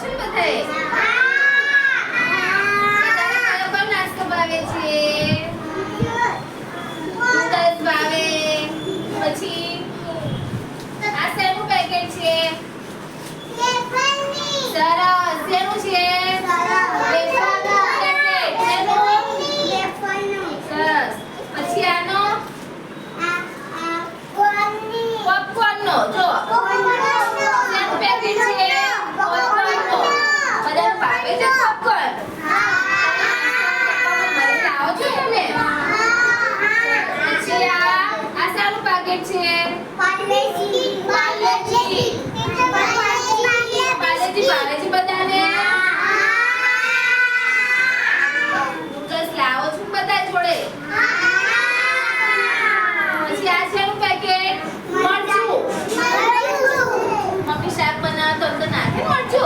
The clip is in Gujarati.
છો ને બધાએ? બધાને કયો કયો નાસ્તો ભાવે છે? નૂડલ્સ ભાવે. પછી આ શેનું પેકેટ છે? સરસ. શેનું છે? વેફરનું પેકેટ. શેનું? સરસ. પછી આનો પોપકોર્નનો. જો શેનું પેકેટ છે? પોપકોર્નનો. બધાને ભાવે છે પોપકોર્ન? ઘરે લાવો છો તમે? પછી આ શાનું પેકેટ છે? પાર્લેજી ભાવે છે બધાને? નૂડલ્સ લાવો છો બધા જોડે? પછી આ શેનું પેકેટ? મરચું. મમ્મી શાક બનાવે તો અંદર નાખે મરચું?